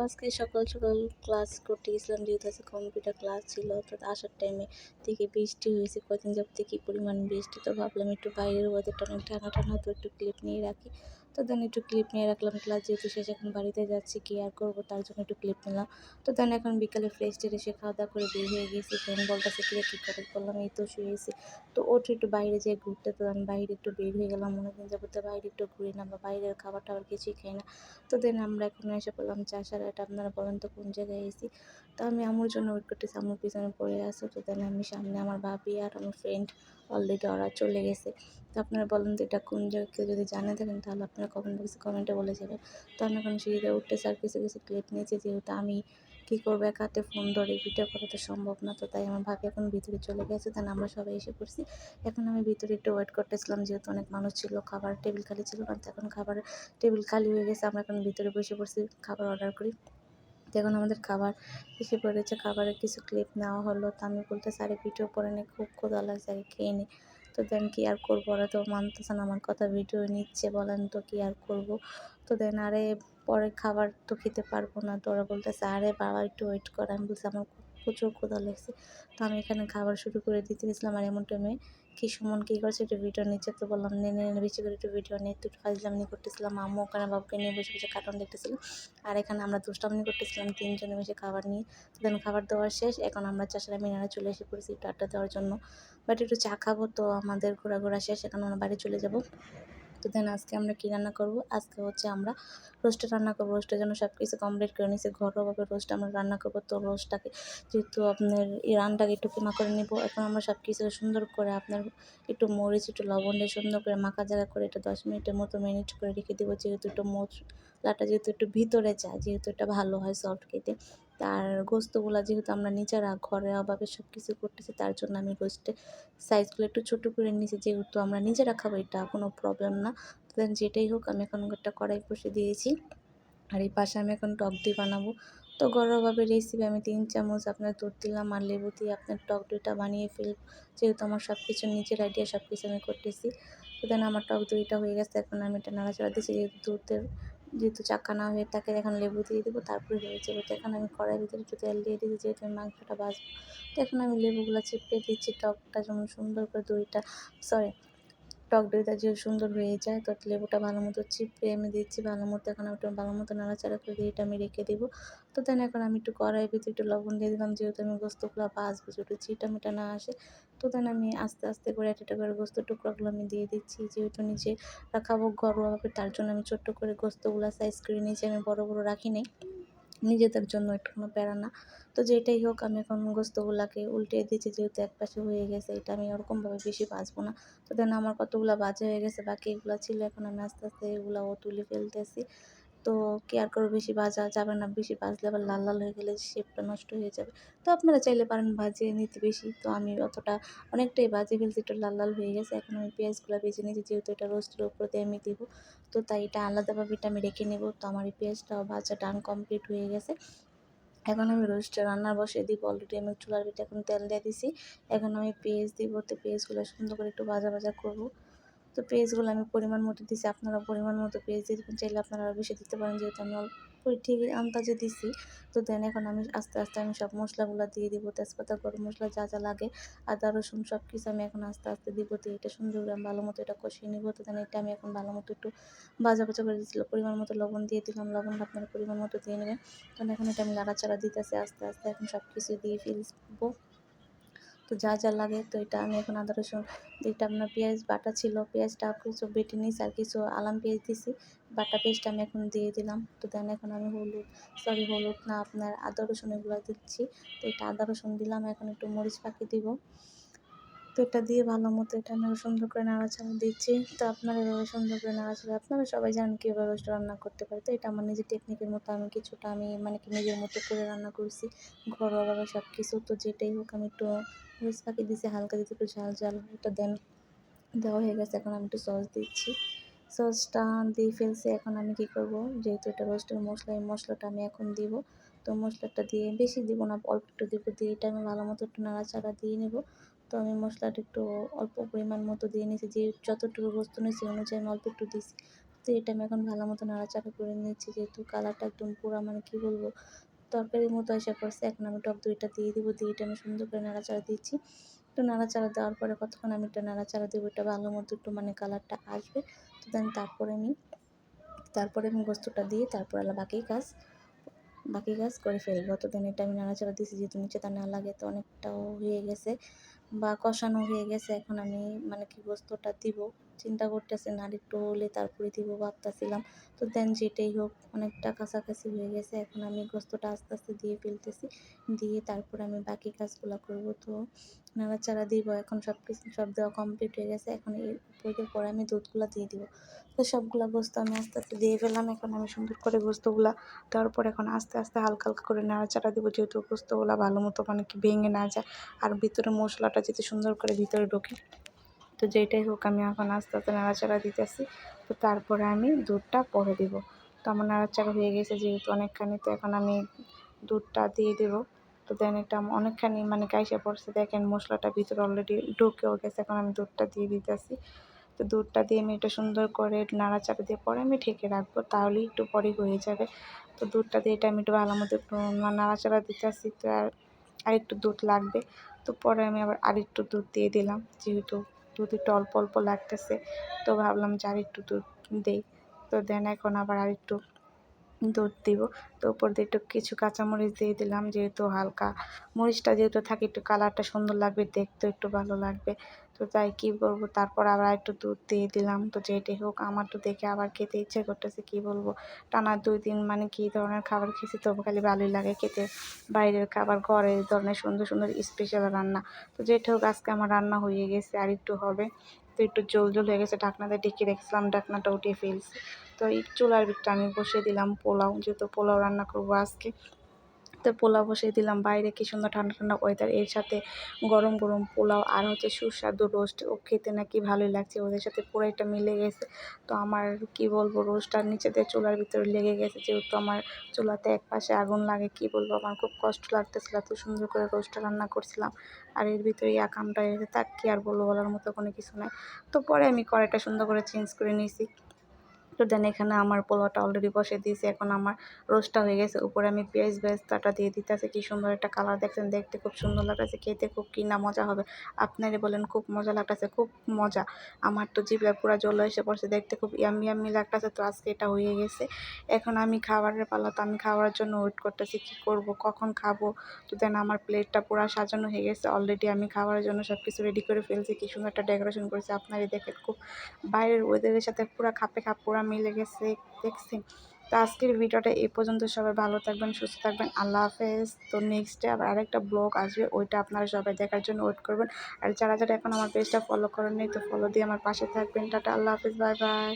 আজকে সকাল সকাল ক্লাস করতে গেছিলাম, যেহেতু আজকে কম্পিউটার ক্লাস ছিল। তো আসার টাইমে দেখি বৃষ্টি হয়েছে, কদিন যাবতে কী পরিমাণ বৃষ্টি। তো ভাবলাম একটু বাইরের ওয়েদারটা অনেক ঠান্ডা ঠান্ডা, তো একটু ক্লিপ নিয়ে রাখি। তো দেন একটু ক্লিপ নিয়ে রাখলাম, ক্লাস যেহেতু শেষ, এখন বাড়িতে যাচ্ছি, কি আর করবো, তার জন্য একটু ক্লিপ নিলাম। তো দেন এখন বিকালে ফ্রেশ ট্রেশ এসে খাওয়া দাওয়া করে বের হয়ে গেছি। ফ্রেন্ড বলতেছে কি কী করে, বললাম এই তো শুয়েছি। তো ওঠে একটু বাইরে যেয়ে ঘুরতে, তো আমি বাইরে একটু বের হয়ে গেলাম। অনেকদিন যাবতে বাইরে একটু ঘুরি না, বা বাইরের খাবার টাবার কিছুই খাই না। তো দেন আমরা এখন এসে পড়লাম ৪-৮। আপনারা বলেন তো কোন জায়গায় এসি। তো আমি আম্মুর জন্য ওয়েট করতেছি, আম্মুর পিছনে পড়ে আছে। তো দেন আমি সামনে, আমার ভাবি আর আমার ফ্রেন্ড অলরেডি ওরা চলে গেছে। তো আপনারা বলেন তো এটা কোন জায়গা, কেউ যদি জানে থাকেন তাহলে আপনারা কমেন্টে বলে যাবেন। তো আমি এখন সিঁড়িতে উঠতেছি আর কিছু কিছু ক্লিপ নিয়েছি, যেহেতু আমি কী করবো, এক হাতে ফোন ধরে ভিডিও করা তো সম্ভব না। তো তাই আমার ভাবি এখন ভিতরে চলে গেছে, দেন আমরা সবাই এসে পড়ছি। এখন আমি ভিতরে একটু ওয়েট করতেছিলাম, যেহেতু অনেক মানুষ ছিল, খাবার টেবিল খালি ছিল না। তো এখন খাবার টেবিল খালি হয়ে গেছে, আমরা এখন ভিতরে বসে পড়ছি খাবার অর্ডার করি। তো এখন আমাদের খাবার এসে পড়েছে, খাবারের কিছু ক্লিপ নেওয়া হলো। তো আমি বলতেছি আরে ভিডিও করে নিই, খুব ক্ষুধা লাগছে, আরে খেয়ে নিই। তো দেন কি আর করবো, ওরা তো মানতেছে না আমার কথা, ভিডিও নিচ্ছে, বলেন তো কি আর করবো। তো দেন আরে পরে খাবার তো খেতে পারবো না। তো ওরা বলতেছে আরে বাবা একটু ওয়েট কর। আমি বলছি আমার প্রচুর ক্ষুধা লাগছে। তো আমি এখানে খাবার শুরু করে দিতে গেছিলাম, আর এমন টাইমে কি সুমন কী করছে, একটু ভিডিও নিচ্ছে। তো বললাম নে বেশি করে একটু ভিডিও নিয়ে, একটু ফাজলামি করতেছিলাম। আম্মু ওখানে বাবুকে নিয়ে বসে বসে কার্টুন দেখতেছিল, আর এখানে আমরা দুষ্টামি করতেছিলাম তিনজনে মিশে খাবার নিয়ে। তো দেন খাবার দেওয়া শেষ, এখন আমরা চাচারা মিনারা চলে এসে পড়েছি একটু আড্ডা দেওয়ার জন্য, বাট একটু চা খাবো। তো আমাদের ঘোরা শেষ, এখন আমরা বাড়ি চলে যাব। তো দেন আজকে আমরা কী রান্না করব, আজকে হচ্ছে আমরা রোস্ট রান্না করবো। রোস্টের জন্য সব কিছু কমপ্লিট করে নিয়েছি, ঘরোয়াভাবে রোস্ট আমরা রান্না করবো। তো রোস্টটাকে যেহেতু আপনার এই রানটাকে একটু কিমা করে নিব। এখন আমরা সব কিছু সুন্দর করে আপনার একটু মরিচ, একটু লবণ দিয়ে সুন্দর করে মাখা জায়গা করে এটা 10 মিনিটের মতো ম্যারিনেট করে রেখে দেবো, যেহেতু একটু মশলাটা যেহেতু একটু ভিতরে যায়, যেহেতু এটা ভালো হয় সফট খেতে। তার গোস্তগুলা যেহেতু আমরা নিজেরা ঘরোয়াভাবে সব কিছু করতেছি, তার জন্য আমি রোস্টের সাইজগুলো একটু ছোটো করে নিয়েছি, যেহেতু আমরা নিজেরা খাবো, এটা কোনো প্রবলেম না। তো দেন যেটাই হোক, আমি এখন একটা কড়াই বসিয়ে দিয়েছি, আর এই পাশে আমি এখন টক দই বানাবো। তো ঘরোয়াভাবে রেসিপি আমি 3 চামচ আপনার দুধ দিলাম, আর লেবু দিয়ে আপনার টক দইটা বানিয়ে ফেলব, যেহেতু আমার সব কিছু নিজের আইডিয়া, সব কিছু আমি করতেছি। তো দেন আমার টক দইটা হয়ে গেছে, এখন আমি এটা নাড়াচাড়া দিচ্ছি, যেহেতু চাক্কা না হয়ে থাকে, এখন লেবু দিয়ে দেবো, তারপরে হয়ে যাবে। তো এখন আমি কড়াইয়ের ভিতরে একটু তেল দিয়ে দিয়েছি, যেহেতু আমি মাংসটা ভাজবো। তো এখন আমি লেবুগুলো চিপে দিচ্ছি, টকটা যেমন সুন্দর করে টক দইটা যে সুন্দর হয়ে যায়। তো লেবুটা ভালো মতো চিপে আমি দিচ্ছি ভালো মতো, এখন ওটা ভালো মতো নাড়াচাড়া করে দিয়ে এটা আমি রেখে দেবো। তো দেন এখন আমি একটু কড়াইয়ের ভিতরে একটু লবণ দিয়ে দিলাম, যেহেতু আমি গোস্তগুলো ভাজবো, যেহেতু চিটামিটা না আসে। তো দেন আমি আস্তে আস্তে করে একটা করে গোস্তের টুকরাগুলো আমি দিয়ে দিচ্ছি, যেহেতু নিচে রাখাবো ঘরোয়াভাবে, তার জন্য আমি ছোট্ট করে গোস্তগুলো সাইজ করে নিয়েছি, আমি বড় বড় রাখি নাই, নিজেদের জন্য একটু কোনো প্যারা না। তো যেটাই হোক, আমি এখন গোস্তগুলাকে উল্টে দিচ্ছি, যেহেতু একপাশে হয়ে গেছে, এটা আমি ওরকমভাবে বেশি ভাজবো না। তো দেন আমার কতগুলো ভাজা হয়ে গেছে, বাকি এগুলো ছিল, এখন আমি আস্তে আস্তে এগুলোও তুলে ফেলতেছি। তো কেয়ার করে বেশি ভাজা যাবে না, বেশি ভাজলে আবার লাল লাল হয়ে গেলে শেপটা নষ্ট হয়ে যাবে। তো আপনারা চাইলে পারেন ভাজিয়ে নিতে বেশি, তো আমি অনেকটাই ভাজিয়ে ফেলছি, একটু লাল লাল হয়ে গেছে। এখন আমি পেঁয়াজগুলো ভেজে নিয়েছি, যেহেতু এটা রোস্টের উপর দিয়ে আমি দিব, তো তাই এটা আলাদাভাবে এটা আমি রেখে নেব। তো আমার এই পেঁয়াজটাও ভাজা ডান কমপ্লিট হয়ে গেছে। এখন আমি রোস্টে রান্না বসিয়ে দিব, অলরেডি আমি চুলার ভিতরে এখন তেল দিয়ে দিছি। এখন আমি পেঁয়াজ দিব, তো পেঁয়াজগুলো সুন্দর করে একটু ভাজা করব। তো পেঁয়াজগুলো আমি পরিমাণ মতো দিছি, আপনারা পরিমাণ মতো পেঁয়াজ দিয়ে দেবেন, চাইলে আপনারা আরও বেশি দিতে পারেন, যেহেতু আমি অল্প ঠিক আন্দাজে দিছি। তো দেন এখন আমি আস্তে আস্তে আমি সব মশলাগুলো দিয়ে দিব, তেজপাতা, গরম মশলা যা যা লাগে, আদা রসুন সব কিছু আমি এখন আস্তে আস্তে দিব। তো এটা সুন্দর করে আমি ভালো মতো এটা কষিয়ে নিব। তো দেন এটা আমি এখন ভালো মতো একটু ভাজা করে দিয়েছিল, পরিমাণ মতো লবণ দিয়ে দিলাম, লবণটা আপনারা পরিমাণ মতো দিয়ে নেবেন। তো এখন এটা আমি নাড়াচাড়া দিতেছি আস্তে আস্তে, এখন সব কিছু দিয়ে ফেলবো। তো যা যা লাগে, তো এটা আমি এখন আদা রসুন, যেটা আপনার পেঁয়াজ বাটা ছিল, পেঁয়াজটা কিছু বেটে নিয়েছি, আর কিছু আলাম পেঁয়াজ দিছি, বাটা পেস্টটা আমি এখন দিয়ে দিলাম। তো দেন এখন আমি হলুদ না, আপনার আদা রসুন এগুলো দিচ্ছি। তো এটা আদা রসুন দিলাম, এখন একটু মরিচ পাখি দিব। তো এটা দিয়ে ভালো মতো এটা আমি সুন্দর করে নাড়াচাড়া দিচ্ছি। তো আপনারা এভাবে সুন্দর করে নাড়াচাড়া, আপনারা সবাই জানেন কীভাবে রোস্ট রান্না করতে পারে। তো এটা আমার নিজের টেকনিকের মতো, আমি কিছুটা আমি মানে কি নিজের মতো করে রান্না করছি, ঘরোয়াভাবে সব কিছু। তো যেটাই হোক, আমি একটু মরিচ পাখি দিয়েছি, হালকা দিতে একটু ঝাল এটা দেন দেওয়া হয়ে গেছে। এখন আমি একটু সস দিচ্ছি, সসটা দিয়ে ফেলছি। এখন আমি কী করব, যেহেতু এটা রোস্টের মশলা, এই মশলাটা আমি এখন দিব। তো মশলাটা দিয়ে বেশি দিব না, অল্প একটু দিব, দিয়ে এটা আমি ভালো মতো একটু নাড়াচাড়া দিয়ে নেব। তো আমি মশলাটা একটু অল্প পরিমাণ মতো দিয়ে নিয়েছি, যে যতটুকু গোস্ত নিয়েছি অনুযায়ী আমি অল্প একটু দিয়েছি। তো এটা আমি এখন ভালো মতো নাড়াচাড়া করে নিচ্ছি, যেহেতু কালারটা একদম পুরা মানে কী বলবো তরকারির মতো এসে পড়ছে। এখন আমি টক দইটা দিয়ে দিব, দিয়ে এটা আমি সুন্দর করে নাড়াচাড়া দিচ্ছি। তো নাড়াচাড়া দেওয়ার পরে কতক্ষণ আমি এটা নাড়াচাড়া দেবো, এটা ভালো মতো একটু মানে কালারটা আসবে। তো দেন তারপরে আমি গোস্তটা দিয়ে তারপর বাকি কাজ করে ফেলবো। তো দেন এটা আমি নাড়াচাড়া দিয়েছি, যেহেতু নিচেটা না লাগে তো অনেকটাও হয়ে গেছে বা কষানো হয়ে গেছে। এখন আমি মানে কি গোস্তটা দিব চিন্তা করতেছি, না আরেকটু হলে তারপরে দিব ভাবতেছিলাম। তো দেন যেটাই হোক অনেকটা কাছাকাছি হয়ে গেছে। এখন আমি গোস্তটা আস্তে আস্তে দিয়ে ফেলতেছি, দিয়ে তারপরে আমি বাকি কাজগুলো করব। তো নাড়াচাড়া দিব, এখন সব দেওয়া কমপ্লিট হয়ে গেছে। এখন এর পরে আমি দুধগুলো দিয়ে দিব। তো সবগুলা গোস্ত আমি আস্তে আস্তে দিয়ে ফেললাম। এখন আমি সুন্দর করে গোস্তগুলা দেওয়ার পর এখন আস্তে আস্তে হালকা হালকা করে নাড়াচাড়া দিব, যেহেতু গোস্তগুলা ভালো মতো মানে কি ভেঙে না যায় আর ভিতরে মশলাটা যাতে সুন্দর করে ভিতরে ঢোকে। তো যেটাই হোক আমি এখন আস্তে আস্তে নাড়াচাড়া দিতেছি। তো তারপরে আমি দুধটা পরে দিব। তো আমার নাড়াচাড়া হয়ে গেছে যেহেতু অনেকখানি, তো এখন আমি দুধটা দিয়ে দেবো। তো দেন এটা অনেকখানি মানে গাইসে পড়ছে, দেখেন মশলাটা ভিতরে অলরেডি ঢুকেও গেছে। এখন আমি দুধটা দিয়ে দিতেছি। তো দুধটা দিয়ে আমি এটা সুন্দর করে নাড়াচাড়া দিয়ে পরে আমি ঢেকে রাখবো, তাহলেই একটু পরেই হয়ে যাবে। তো দুধটা দিয়ে এটা আমি একটু ভালো মতো একটু নাড়াচাড়া দিতেছি। তো আরেকটু দুধ লাগবে। তো পরে আমি আবার আরেকটু দুধ দিয়ে দিলাম, যেহেতু দুধ একটু অল্প অল্প লাগতেছে। তো ভাবলাম যে আরেকটু দুধ দেই। তো দেন এখন আবার আরেকটু দুধ দিব। তো উপর দিয়ে একটু কিছু কাঁচামরিচ দিয়ে দিলাম, যেহেতু হালকা মরিচটা যেহেতু থাকে একটু কালারটা সুন্দর লাগবে, দেখতে একটু ভালো লাগবে। তো তাই কী বলবো, তারপর আবার একটু দুধ দিয়ে দিলাম। তো যেটাই হোক আমার তো দেখে আবার খেতে ইচ্ছে করতেছে, কী বলবো টানা 2 দিন মানে কী ধরনের খাবার খেয়েছি, তবু খালি ভালোই লাগে খেতে। বাইরের খাবার ঘরে এই ধরনের সুন্দর সুন্দর স্পেশাল রান্না। তো যেটা হোক আজকে আমার রান্না হয়ে গেছে, আর একটু হবে। তো একটু ঝোল হয়ে গেছে, ঢাকনাটা ঢেকে রেখেছিলাম, ঢাকনাটা উঠিয়ে ফেলছি। তো এই চুলার ভিতরে আমি বসিয়ে দিলাম পোলাও, যেহেতু পোলাও রান্না করবো আজকে। তো পোলাও বসিয়ে দিলাম, বাইরে কি সুন্দর ঠান্ডা ঠান্ডা ওয়েদার, এর সাথে গরম গরম পোলাও আর হচ্ছে সুস্বাদু রোস্ট, ও খেতে নাকি ভালোই লাগছে, ওদের সাথে পুরো এটা মিলে গেছে। তো আমার কি বলবো, রোস্টটার নিচেতে চুলার ভিতরে লেগে গেছে, যেহেতু আমার চুলাতে এক পাশে আগুন লাগে, কি বলবো আমার খুব কষ্ট লাগতেছিল। এত সুন্দর করে রোস্টটা রান্না করছিলাম, আর এর ভিতরে এই আকামটা হয়েছে, তার কি আর বলবো, বলার মতো কোনো কিছু নাই। তো পরে আমি কড়াইটা সুন্দর করে চেঞ্জ করে নিয়েছি। তো দেন এখানে আমার পোলাওটা অলরেডি বসিয়ে দিয়েছি, এখন আমার রোস্টটা হয়ে গেছে। উপরে আমি পেঁয়াজ বেরেস্তাটা দিয়ে দিতেছি, কি সুন্দর একটা কালার দেখছেন, দেখতে খুব সুন্দর লাগতেছে, খেতে খুব কি না মজা হবে। আপনারা বলেন খুব মজা লাগতেছে, খুব মজা। আমার তো জিভে পুরা জল এসে পড়ছে, দেখতে খুব ইয়াম্মি ইয়াম্মি লাগতেছে। তো আজকে এটা হয়ে গেছে, এখন আমি খাবারের পালা। তো আমি খাওয়ার জন্য ওয়েট করতেছি, কি করব কখন খাবো। তো দেন আমার প্লেটটা পুরো সাজানো হয়ে গেছে অলরেডি, আমি খাওয়ার জন্য সব কিছু রেডি করে ফেলছি, কি সুন্দর একটা ডেকোরেশন করেছি। আপনারাই দেখেন খুব বাইরের ওয়েদারের সাথে পুরো খাপে খাপ পুরো মিলে গেছে, দেখছেন। তো আজকের ভিডিওটা এই পর্যন্ত, সবাই ভালো থাকবেন, সুস্থ থাকবেন, আল্লাহ হাফেজ। তো নেক্সট ডে আবার আরেকটা ব্লগ আসবে, ওইটা আপনারা সবাই দেখার জন্য ওয়েট করবেন। আর যারা যারা এখন আমার পেজটা ফলো করেননি, তো ফলো দিয়ে আমার পাশে থাকবেন। টাটা, আল্লাহ হাফেজ, বাই বাই।